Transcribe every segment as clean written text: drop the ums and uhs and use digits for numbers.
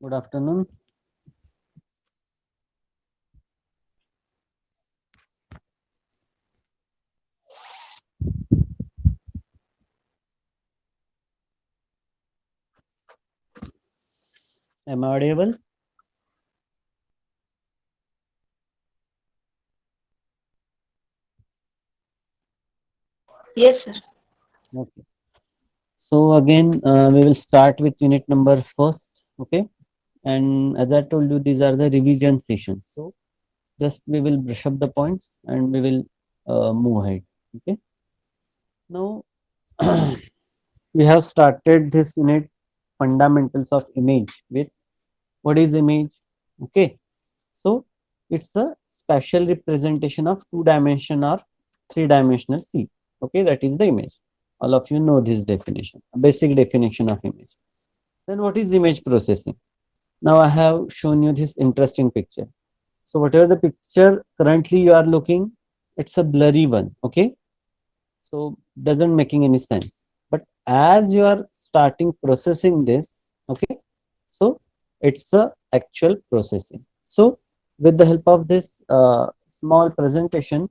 Good afternoon. Am I audible? Yes, sir. Okay. So again, we will start with unit number first. Okay. And as I told you, these are the revision sessions. So just we will brush up the points and we will move ahead. Okay. Now we have started this unit fundamentals of image with what is image. Okay. So it's a spatial representation of two-dimension or three-dimensional sea. Okay, that is the image. All of you know this definition, a basic definition of image. Then what is image processing? Now I have shown you this interesting picture. So whatever the picture currently you are looking, it's a blurry one. Okay, so doesn't making any sense. But as you are starting processing this, okay, so it's a actual processing. So with the help of this small presentation,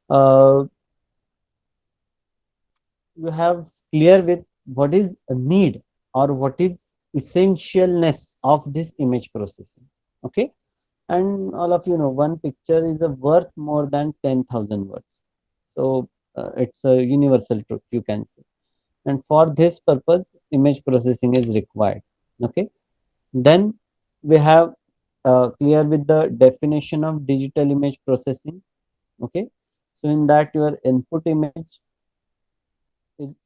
uh, you have clear with what is a need or what is essentialness of this image processing. Okay, and all of you know one picture is a worth more than 10,000 words. So it's a universal truth, you can say. And for this purpose image processing is required. Okay, then we have clear with the definition of digital image processing. Okay, so in that your input image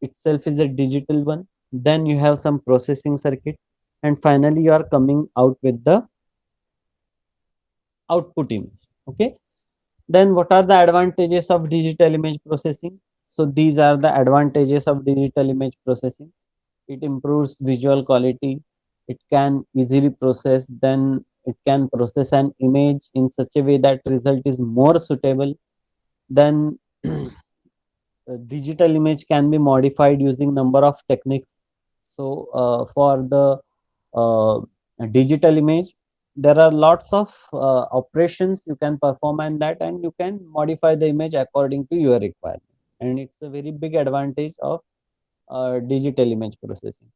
itself is a digital one, then you have some processing circuit, and finally you are coming out with the output image. Okay, then what are the advantages of digital image processing? So these are the advantages of digital image processing. It improves visual quality, it can easily process, then it can process an image in such a way that result is more suitable. Then digital image can be modified using number of techniques. So for the uh, digital image, there are lots of operations you can perform on that, and you can modify the image according to your requirement. And it's a very big advantage of digital image processing.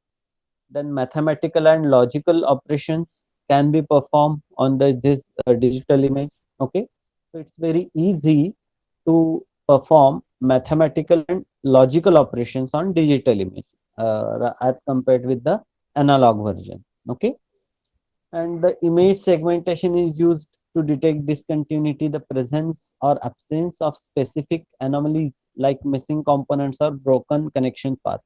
Then mathematical and logical operations can be performed on this digital image. Okay, so it's very easy to perform mathematical and logical operations on digital image as compared with the analog version. Okay, and the image segmentation is used to detect discontinuity, the presence or absence of specific anomalies like missing components or broken connection path.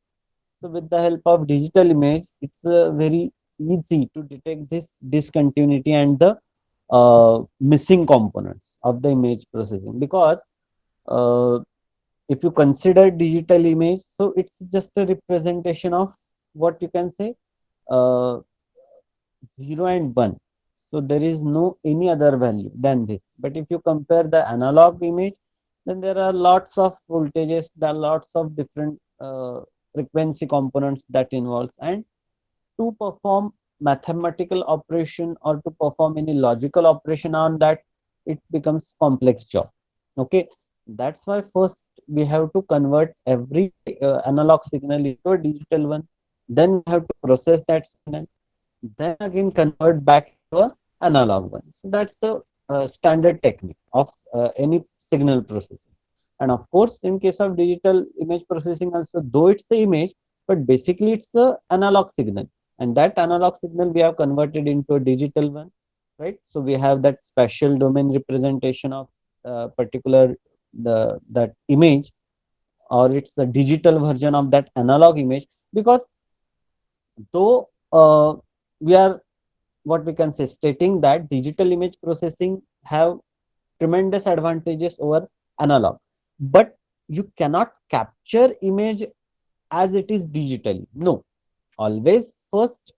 So with the help of digital image, it's very easy to detect this discontinuity and the missing components of the image processing, because uh, if you consider digital image, so it's just a representation of what you can say, uh, 0 and 1. So there is no any other value than this. But if you compare the analog image, then there are lots of voltages, there are lots of different frequency components that involves, and to perform mathematical operation or to perform any logical operation on that, it becomes complex job. Okay, that's why first we have to convert every analog signal into a digital one, then we have to process that signal, then again convert back to a analog one. So that's the standard technique of any signal processing. And of course, in case of digital image processing also, though it's a image, but basically it's a analog signal, and that analog signal we have converted into a digital one, right? So we have that spatial domain representation of particular the that image, or it's a digital version of that analog image. Because though we are what we can say stating that digital image processing have tremendous advantages over analog, but you cannot capture image as it is digitally. No, always first,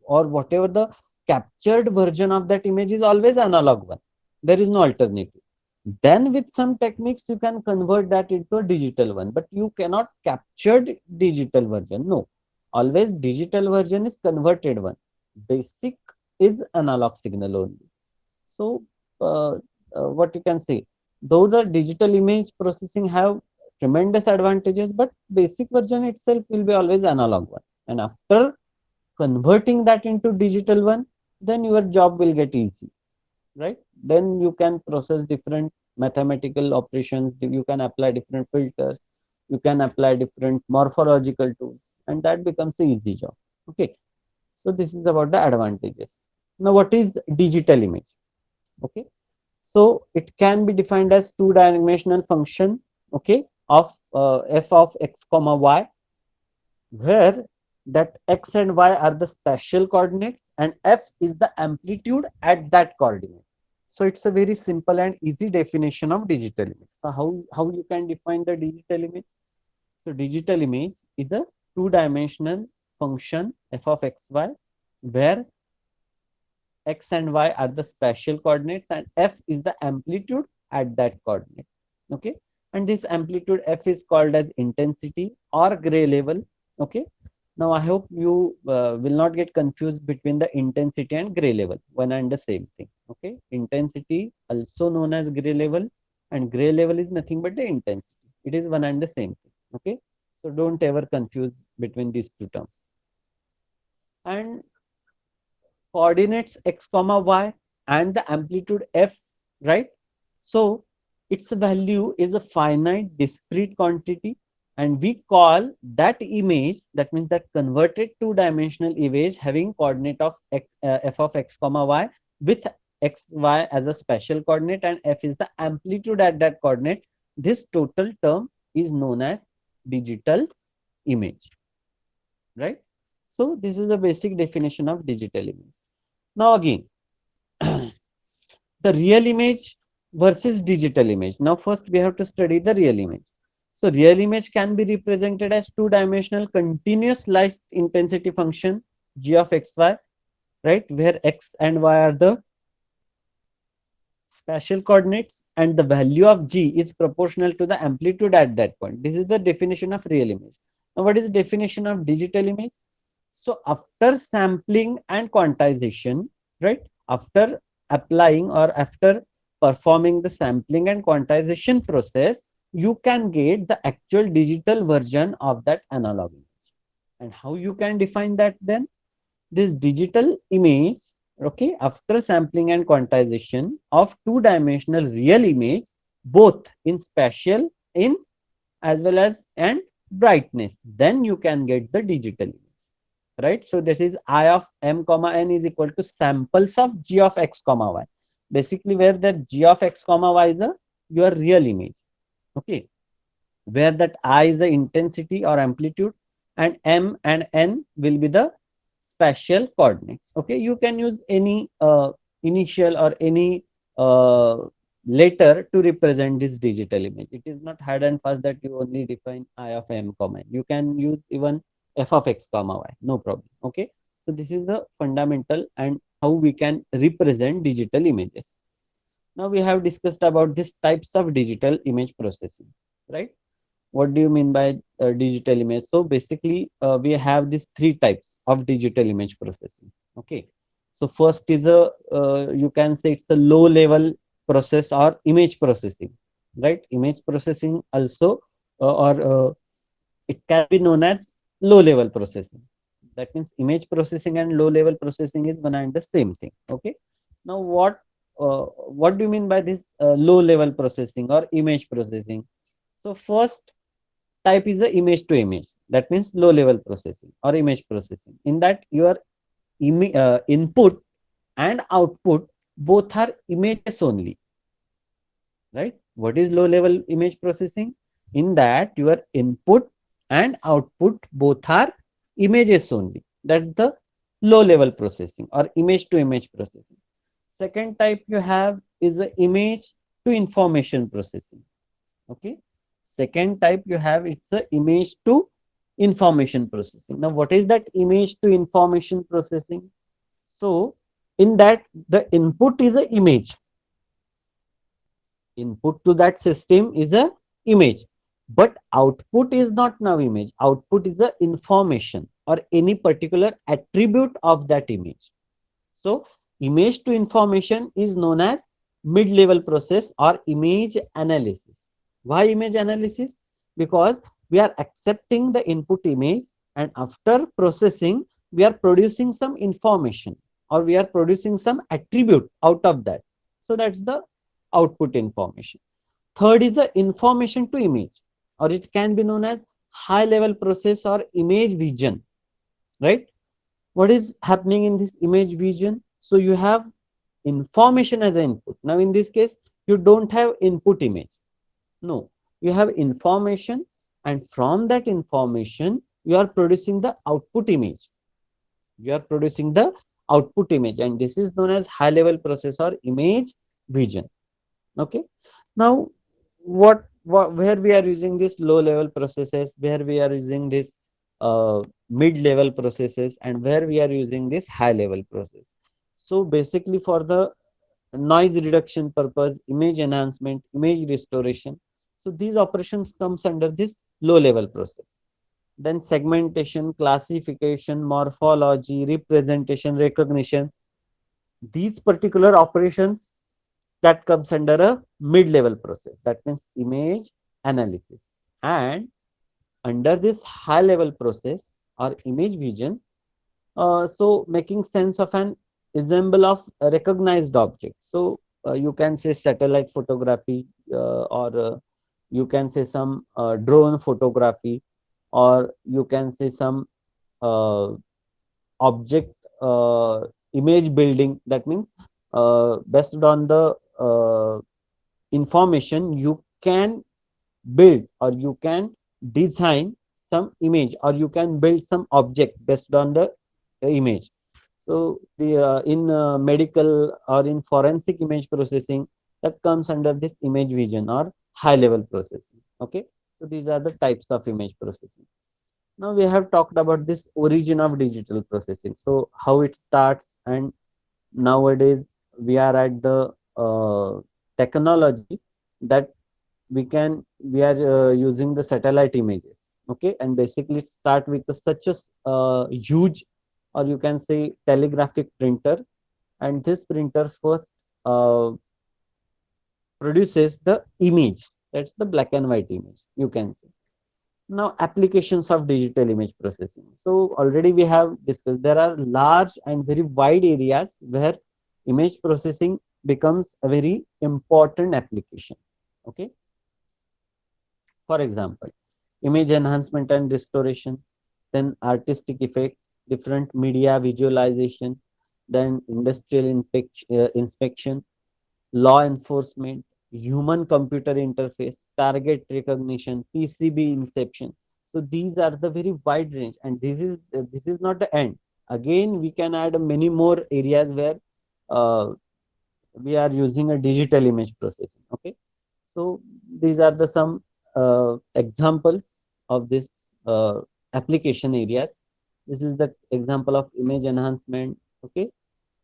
or whatever the captured version of that image is always analog one, there is no alternative. Then with some techniques you can convert that into a digital one, but you cannot capture digital version. No, always digital version is converted one. Basic is analog signal only. So what you can say, though the digital image processing have tremendous advantages, but basic version itself will be always analog one. And after converting that into digital one, then your job will get easy, right? Then you can process different mathematical operations, you can apply different filters, you can apply different morphological tools, and that becomes a easy job. Okay, so this is about the advantages. Now what is digital image? Okay, so it can be defined as two-dimensional function, okay, of f of x comma y, where that x and y are the spatial coordinates and f is the amplitude at that coordinate. So it's a very simple and easy definition of digital image. So how you can define the digital image? So digital image is a two-dimensional function f of xy, where x and y are the spatial coordinates and f is the amplitude at that coordinate. Okay, and this amplitude f is called as intensity or gray level. Okay, now I hope you will not get confused between the intensity and gray level, one and the same thing. Okay, intensity also known as gray level, and gray level is nothing but the intensity. It is one and the same thing. Okay, so don't ever confuse between these two terms. And coordinates x comma y and the amplitude f, right? So its value is a finite discrete quantity, and we call that image, that means that converted two-dimensional image having coordinate of x, f of x comma y with x y as a spatial coordinate and f is the amplitude at that coordinate. This total term is known as digital image, right? So this is the basic definition of digital image. Now again, the real image versus digital image. Now first we have to study the real image. So real image can be represented as two-dimensional continuous light intensity function g of xy, right, where x and y are the spatial coordinates and the value of g is proportional to the amplitude at that point. This is the definition of real image. Now what is definition of digital image? So after sampling and quantization, right, after applying or after performing the sampling and quantization process, you can get the actual digital version of that analog image. And how you can define that then? This digital image, okay, after sampling and quantization of two-dimensional real image, both in spatial in as well as and brightness, then you can get the digital image, right? So this is I of m comma n is equal to samples of g of x comma y, basically where that g of x comma y is a your real image, okay, where that I is the intensity or amplitude and m and n will be the spatial coordinates. Okay, you can use any initial or any letter to represent this digital image. It is not hard and fast that you only define I of m comma n. You can use even f of x comma y, no problem. Okay, so this is the fundamental and how we can represent digital images. Now we have discussed about these types of digital image processing, right? What do you mean by digital image? So basically we have these three types of digital image processing. Okay, so first is a you can say it's a low level process or image processing, right? Image processing also or it can be known as low level processing. That means image processing and low level processing is one and the same thing. Okay, now what do you mean by this low level processing or image processing? So first type is a image to image, that means low level processing or image processing. In that your input and output both are images only, right? What is low level image processing? In that your input and output both are images only. That's the low level processing or image to image processing. Second type you have is the image to information processing. Okay, second type you have, it's a image to information processing. Now what is that image to information processing? So in that the input is a image, input to that system is a image, but output is not now image, output is a information or any particular attribute of that image. So image to information is known as mid-level process or image analysis. Why image analysis? Because we are accepting the input image, and after processing we are producing some information, or we are producing some attribute out of that. So that's the output information. Third is the information to image, or it can be known as high level process or image vision, right? What is happening in this image vision? So you have information as an input. Now in this case you don't have input image. No, you have information, and from that information you are producing the output image. You are producing the output image, and this is known as high level process or image vision. Okay. Now what where we are using this low level processes, where we are using this mid level processes, and where we are using this high level process. So basically for the noise reduction purpose, image enhancement, image restoration, so these operations comes under this low level process. Then segmentation, classification, morphology, representation, recognition, these particular operations, that comes under a mid-level process. That means image analysis. And under this high-level process or image vision, so making sense of an ensemble of a recognized object. So you can say satellite photography, or you can say some drone photography, or you can say some uh, object image building. That means based on the information you can build, or you can design some image, or you can build some object based on the image. So the in medical or in forensic image processing, that comes under this image vision or high level processing. Okay, so these are the types of image processing. Now we have talked about this origin of digital processing, so how it starts. And nowadays we are at the technology that we are using the satellite images. Okay, and basically it start with such a huge, or you can say telegraphic printer, and this printer first uh, produces the image. That's the black and white image, you can say. Now applications of digital image processing. So already we have discussed there are large and very wide areas where image processing becomes a very important application. Okay, for example, image enhancement and restoration, then artistic effects, different media visualization, then industrial inspection, law enforcement, human computer interface, target recognition, PCB inception. So these are the very wide range, and this is not the end. Again, we can add many more areas where uh, we are using a digital image processing. Okay, so these are the some examples of this application areas. This is the example of image enhancement. Okay,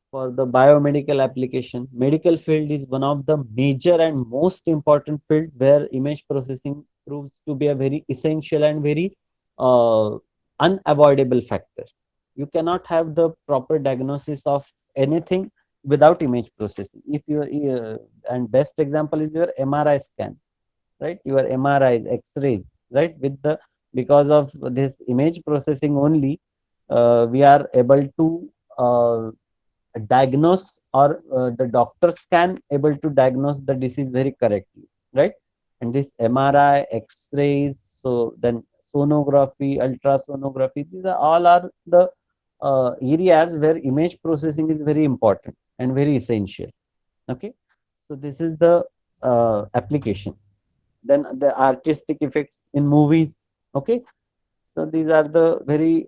for the biomedical application, medical field is one of the major and most important field where image processing proves to be a very essential and very uh, unavoidable factor. You cannot have the proper diagnosis of anything without image processing. If you and best example is your MRI scan, right? Your MRIs, X-rays, right? With the because of this image processing only, we are able to diagnose, or the doctors can able to diagnose the disease very correctly, right? And this MRI, X-rays, so then sonography, ultrasonography, these are all are the areas where image processing is very important and very essential. Okay, so this is the application. Then the artistic effects in movies. Okay, so these are the very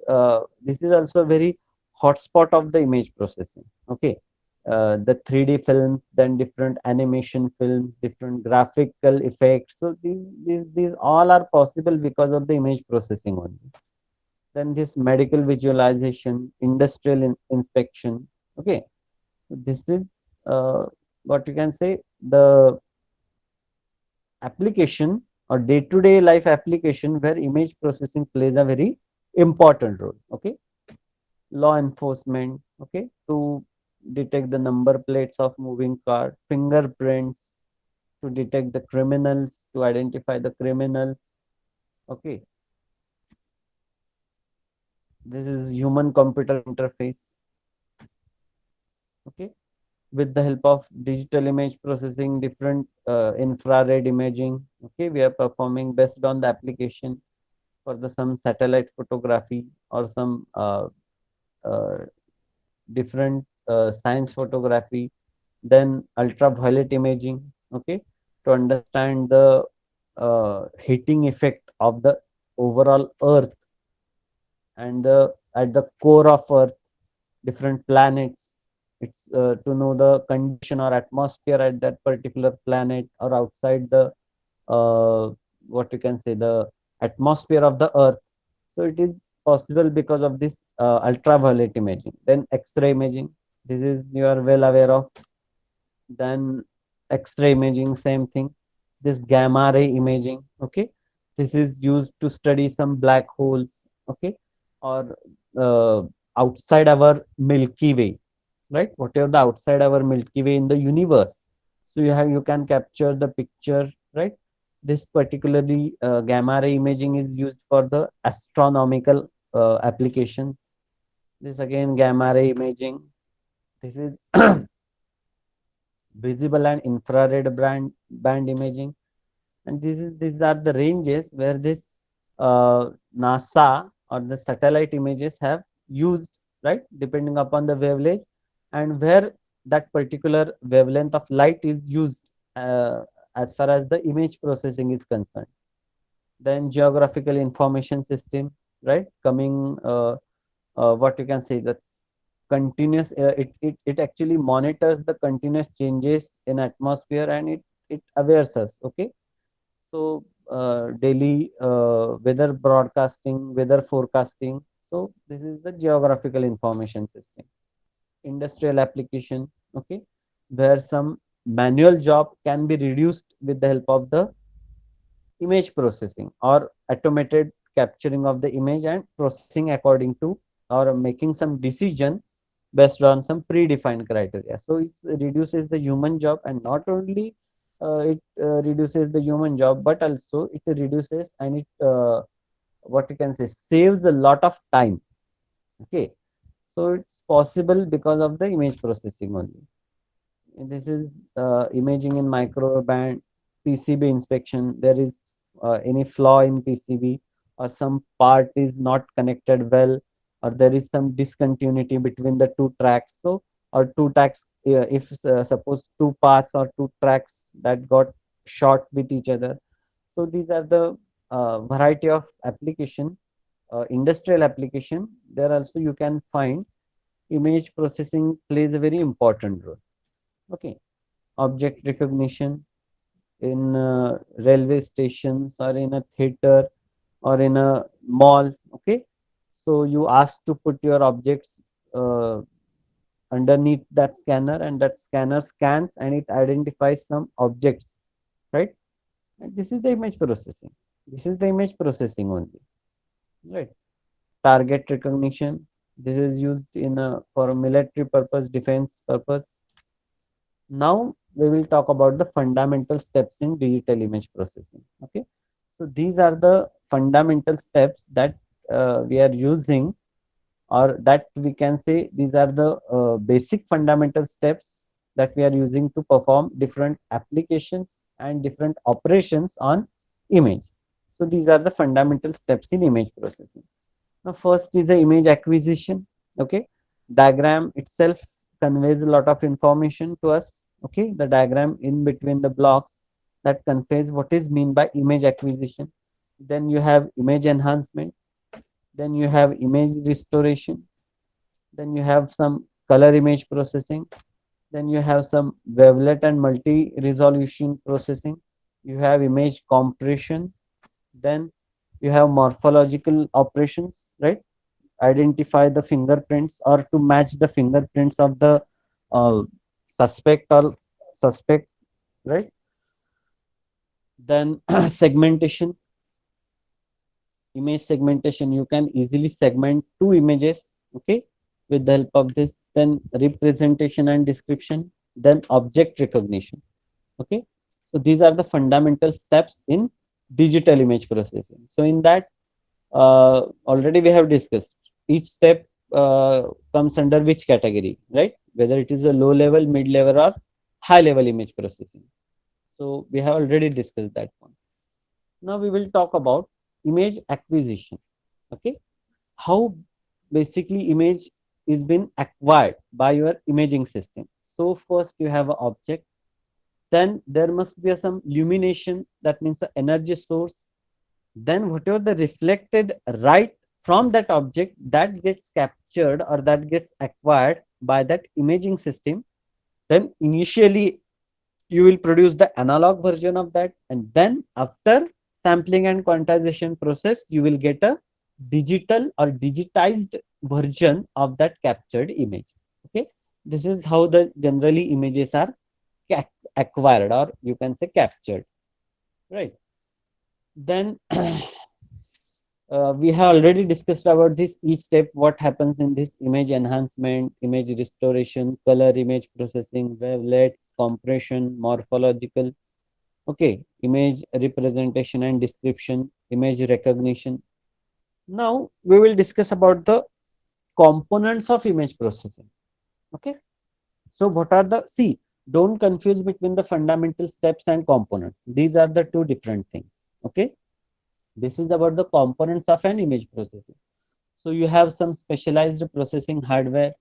this is also very hotspot of the image processing. Okay, the 3D films, then different animation films, different graphical effects. So these all are possible because of the image processing only. Then this medical visualization, industrial inspection. Okay, this is what you can say the application or day-to-day life application where image processing plays a very important role. Okay, law enforcement. Okay, to detect the number plates of moving car, fingerprints to detect the criminals, to identify the criminals. Okay, this is human computer interface. Okay, with the help of digital image processing, different infrared imaging. Okay, we are performing based on the application for the some satellite photography or some uh, different science photography, then ultraviolet imaging. Okay, to understand the heating effect of the overall earth and the at the core of earth, different planets. It's to know the condition or atmosphere at that particular planet or outside the what you can say, the atmosphere of the earth. So it is possible because of this ultraviolet imaging. Then X-ray imaging, this is you are well aware of. Then X-ray imaging, same thing. This gamma ray imaging. Okay, this is used to study some black holes. Okay, or uh, outside our Milky Way, right? Whatever the outside our Milky Way in the universe. So you can capture the picture, right? This particularly gamma ray imaging is used for the astronomical applications. This again gamma ray imaging. This is visible and infrared band imaging, and these are the ranges where this NASA or the satellite images have used, right, depending upon the wavelength and where that particular wavelength of light is used as far as the image processing is concerned. Then geographical information system, right, coming what you can say, the continuous it actually monitors the continuous changes in atmosphere and it awares us. Okay, so daily weather broadcasting, weather forecasting. So this is the geographical information system. Industrial application, okay, where some manual job can be reduced with the help of the image processing or automated capturing of the image and processing according to or making some decision based on some predefined criteria. So it reduces the human job, and not only it reduces the human job, but also it reduces and it what you can say, saves a lot of time. Okay, so it's possible because of the image processing only. This is imaging in microband, PCB inspection. There is any flaw in PCB or some part is not connected well, or there is some discontinuity between the two tracks. So, or two tracks, if suppose two parts or two tracks that got short with each other. So these are the variety of application, industrial application. There also you can find image processing plays a very important role. Okay, object recognition in railway stations or in a theater or in a mall. Okay, so you ask to put your objects uh, underneath that scanner, and that scanner scans and it identifies some objects, right? And this is the image processing. This is the image processing only, right? Target recognition, this is used in a for a military purpose, defense purpose. Now we will talk about the fundamental steps in digital image processing. Okay, so these are the fundamental steps that we are using, or that we can say these are the basic fundamental steps that we are using to perform different applications and different operations on image. So these are the fundamental steps in image processing. Now first is the image acquisition. Okay, diagram itself conveys a lot of information to us. Okay, the diagram in between the blocks that conveys what is mean by image acquisition. Then you have image enhancement, then you have image restoration, then you have some color image processing, then you have some wavelet and multi resolution processing, you have image compression, then you have morphological operations, right, identify the fingerprints or to match the fingerprints of the uh, suspect or suspect, right? Then segmentation, image segmentation, you can easily segment two images, okay, with the help of this then representation and description, then object recognition. Okay, so these are the fundamental steps in digital image processing. So in that, already we have discussed each step comes under which category, right? Whether it is a low level, mid level, or high level image processing. So we have already discussed that one. Now we will talk about image acquisition. Okay, how basically image is been acquired by your imaging system. So first you have an object, then there must be some illumination, that means the energy source, then whatever the reflected light from that object, that gets captured or that gets acquired by that imaging system. Then initially you will produce the analog version of that, and then after sampling and quantization process, you will get a digital or digitized version of that captured image. Okay, this is how the generally images are acquired, or you can say captured, right? Then we have already discussed about this each step, what happens in this: image enhancement, image restoration, color image processing, wavelets, compression, morphological, okay, image representation and description, image recognition. Now we will discuss about the components of image processing. Okay, so what are the, see, don't confuse between the fundamental steps and components, these are the two different things. Okay, this is about the components of an image processing. So you have some specialized processing hardware,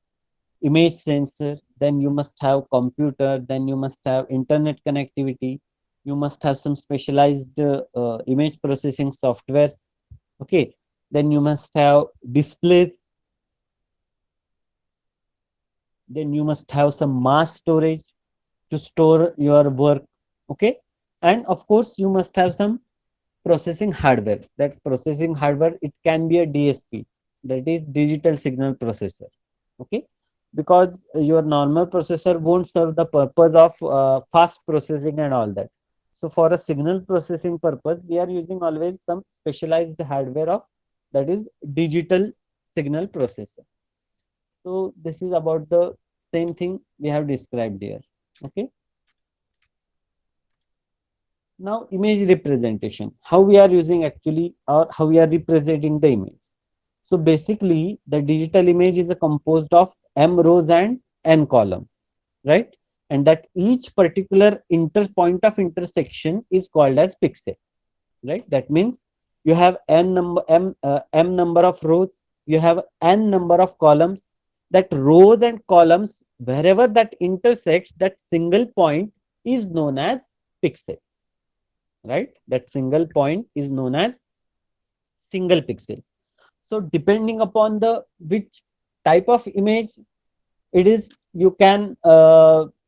image sensor, then you must have computer, then you must have internet connectivity, you must have some specialized image processing softwares. Okay, then you must have displays, then you must have some mass storage to store your work. Okay, and of course you must have some processing hardware. That processing hardware, it can be a DSP, that is digital signal processor. Okay, because your normal processor won't serve the purpose of fast processing and all that. So for a signal processing purpose, we are using always some specialized hardware of, that is digital signal processor. So this is about the same thing we have described here. Okay, now image representation, how we are using actually, or how we are representing the image. So basically the digital image is a composed of m rows and n columns, right? And that each particular point of intersection is called as pixel, right? That means you have m number of rows, you have n number of columns. That rows and columns, wherever that intersects, that single point is known as pixels, right? That single point is known as single pixel. So depending upon the which type of image it is, you can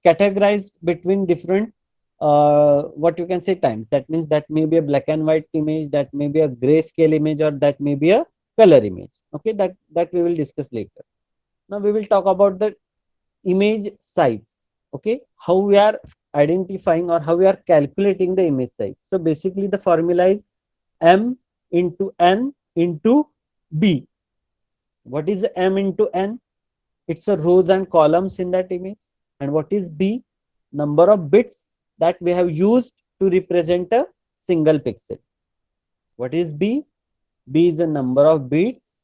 categorize between different what you can say times. That means that may be a black and white image, that may be a grayscale image, or that may be a color image. Okay, that we will discuss later. Now we will talk about the image size. Okay, how we are identifying or how we are calculating the image size. So basically the formula is m into n into b. What is m into n? It's a rows and columns in that image. And what is b? Number of bits that we have used to represent a single pixel. What is b? B is the number of bits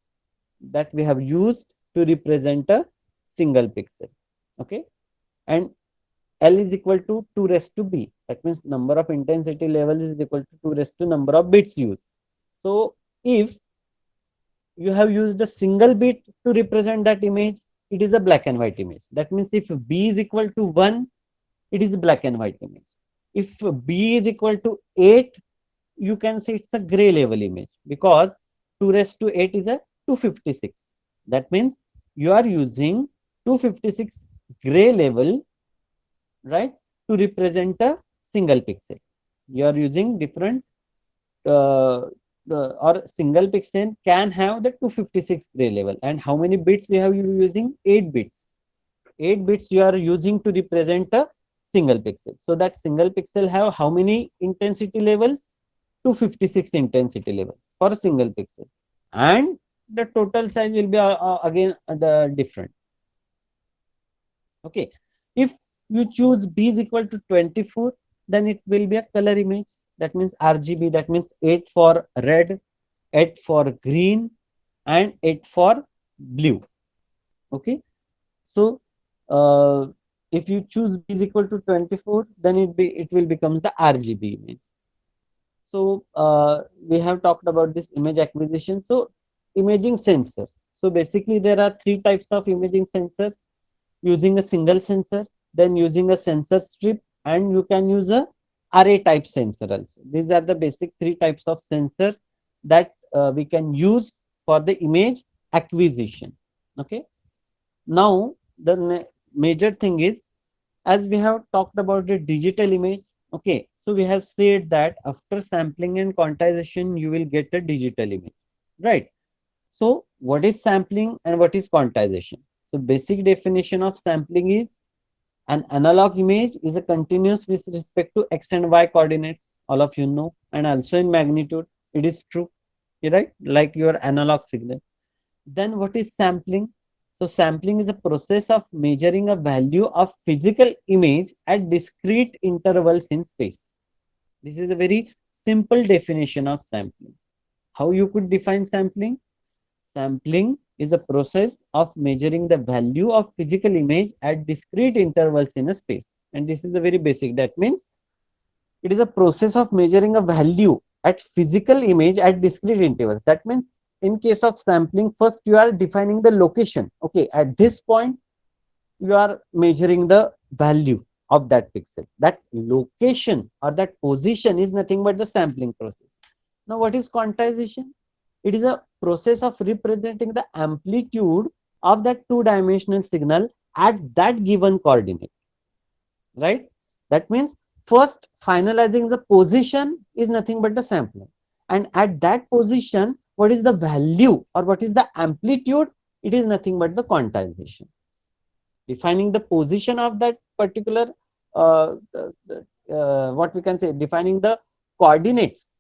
that we have used to represent a single pixel. Okay, and L is equal to 2 raised to b. That means number of intensity levels is equal to 2 raised to number of bits used. So if you have used a single bit to represent that image, it is a black and white image. That means if b is equal to 1, it is a black and white image. If b is equal to 8, you can say it's a gray level image, because 2 raised to 8 is a 256. That means you are using 256 gray level, right, to represent a single pixel. You are using different or single pixel can have the 256 gray level. And how many bits you have using? 8 bits. 8 bits you are using to represent a single pixel. So that single pixel have how many intensity levels? 256 intensity levels for a single pixel. And the total size will be again the different. Okay, if you choose b is equal to 24, then it will be a color image. That means RGB, that means 8 for red, 8 for green, and 8 for blue. Okay, so uh, if you choose b is equal to 24, then it will becomes the RGB image. So we have talked about this image acquisition. So imaging sensors. So basically there are three types of imaging sensors: using a single sensor, then using a sensor strip, and you can use a array type sensor also. These are the basic three types of sensors that we can use for the image acquisition. Okay. Now the major thing is, as we have talked about the digital image. Okay, so we have said that after sampling and quantization you will get a digital image, right? So what is sampling and what is quantization? So basic definition of sampling is: an analog image is a continuous with respect to x and y coordinates, all of you know, and also in magnitude. It is true, right? Like your analog signal. Then what is sampling? So sampling is a process of measuring a value of physical image at discrete intervals in space. This is a very simple definition of sampling. How you could define sampling? Sampling is a process of measuring the value of physical image at discrete intervals in a space. And this is a very basic. That means it is a process of measuring a value at physical image at discrete intervals. That means in case of sampling, first you are defining the location. Okay, at this point you are measuring the value of that pixel. That location or that position is nothing but the sampling process. Now what is quantization? It is a process of representing the amplitude of that two-dimensional signal at that given coordinate, right? That means first finalizing the position is nothing but the sampling, and at that position what is the value or what is the amplitude, it is nothing but the quantization. Defining the position of that particular what we can say, defining the coordinates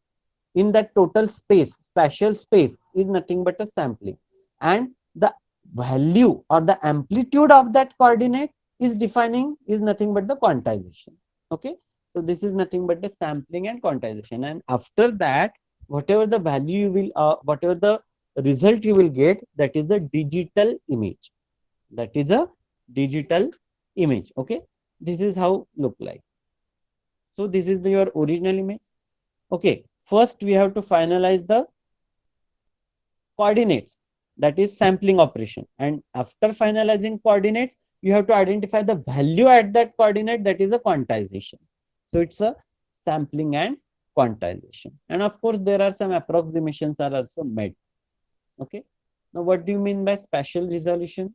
in that total space, spatial space, is nothing but a sampling, and the value or the amplitude of that coordinate is defining is nothing but the quantization. Okay, so this is nothing but the sampling and quantization, and after that whatever the value you will whatever the result you will get, that is a digital image. That is a digital image. Okay, this is how look like. So this is your original image. Okay, first we have to finalize the coordinates, that is sampling operation, and after finalizing coordinates you have to identify the value at that coordinate, that is a quantization. So it's a sampling and quantization, and of course there are some approximations are also made. Okay, now what do you mean by spatial resolution?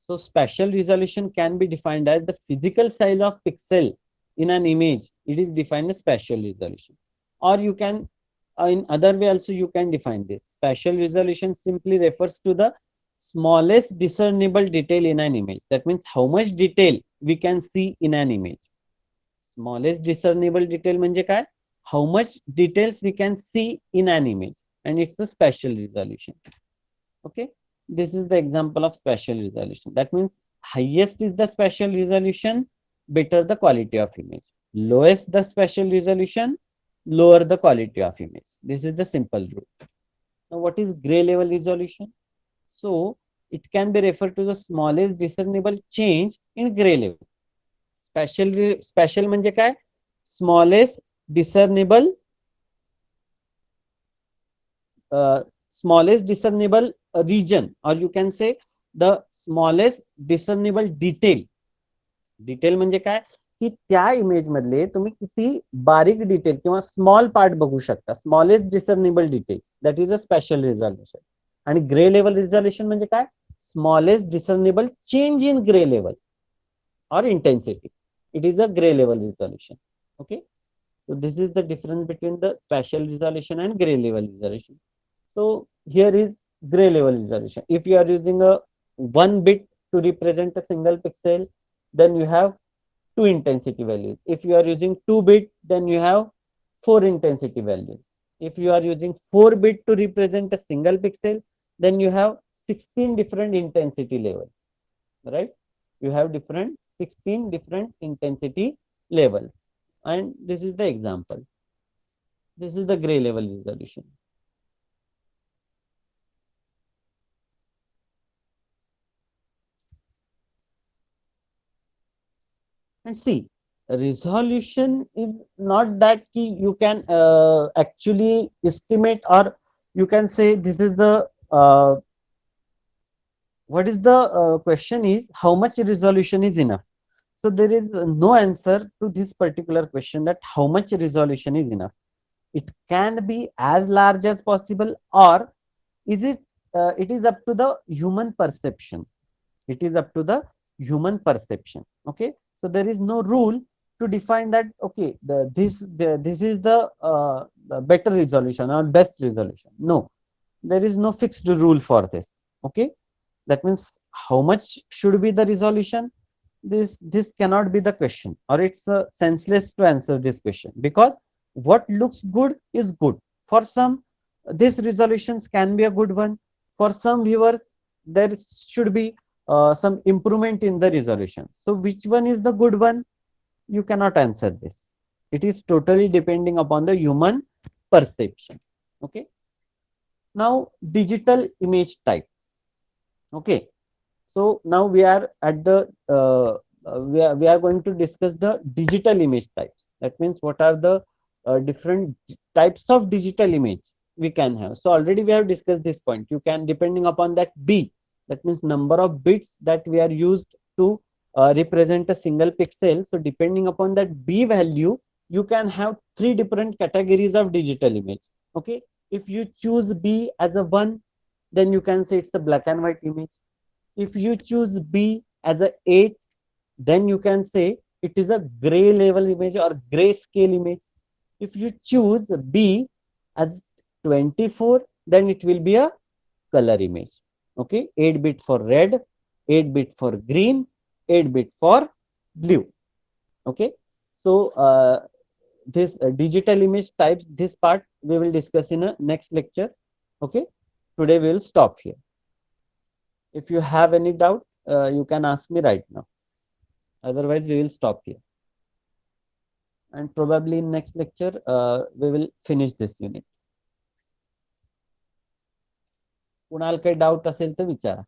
So spatial resolution can be defined as the physical size of pixel in an image. It is defined as spatial resolution. Or you can, in other way also you can define this. Spatial resolution simply refers to the smallest discernible detail in an image. That means how much detail we can see in an image. Smallest discernible detail म्हणजे काय? How much details we can see in an image, and it's a spatial resolution. Okay, this is the example of spatial resolution. That means highest is the spatial resolution, better the quality of image. Lowest the spatial resolution, lower the quality of image. This is the simple rule. Now what is gray level resolution? So it can be referred to the smallest discernible change in gray level. Spatial म्हणजे काय? Smallest discernible smallest discernible region, or you can say the smallest discernible detail. Detail म्हणजे काय, की त्या image मधले तुम्ही किती बारीक डिटेल किंवा स्मॉल पार्ट बघू शकता. Smallest discernible detail, that is a spatial resolution. आणि ग्रे लेवल रिझॉल्युशन म्हणजे काय, smallest discernible change in grey level or intensity. It is a gray level resolution. Okay, so this is the difference between the spatial resolution and gray level resolution. So here is gray level resolution. If you are using a 1 bit to represent a single pixel, then you have 2 intensity values. If you are using 2 bit, then you have 4 intensity values. If you are using 4 bit to represent a single pixel, then you have 16 different intensity levels, right? You have 16 different intensity levels, and this is the example. This is the gray level resolution. And see, resolution is not that key you can actually estimate, or you can say this is the what is the question is how much resolution is enough. So there is no answer to this particular question, that how much resolution is enough. It can be as large as possible, or is it it is up to the human perception. It is up to the human perception. Okay, so there is no rule to define that, okay, this is the better resolution or best resolution. No, there is no fixed rule for this. Okay, that means how much should be the resolution, this cannot be the question, or it's senseless to answer this question, because what looks good is good. For some, these resolutions can be a good one. For some viewers, there should be some improvement in the resolution. So which one is the good one? You cannot answer this. It is totally depending upon the human perception. Okay, now digital image type. Okay, so now we are at the we are going to discuss the digital image types. That means what are the different types of digital image we can have. So already we have discussed this point. You can, depending upon that B, that means number of bits that we are used to represent a single pixel. So depending upon that B value, you can have three different categories of digital image. Okay, if you choose B as a 1, then you can say it's a black and white image. If you choose B as a 8, then you can say it is a gray level image or gray scale image. If you choose B as 24, then it will be a color image. Okay, 8-bit for red, 8-bit for green, 8-bit for blue. Okay, so this digital image types, this part we will discuss in a next lecture. Okay, today we will stop here. If you have any doubt, you can ask me right now. Otherwise, we will stop here. And probably in next lecture, we will finish this unit. Kunal काही doubt असेल तर विचारा.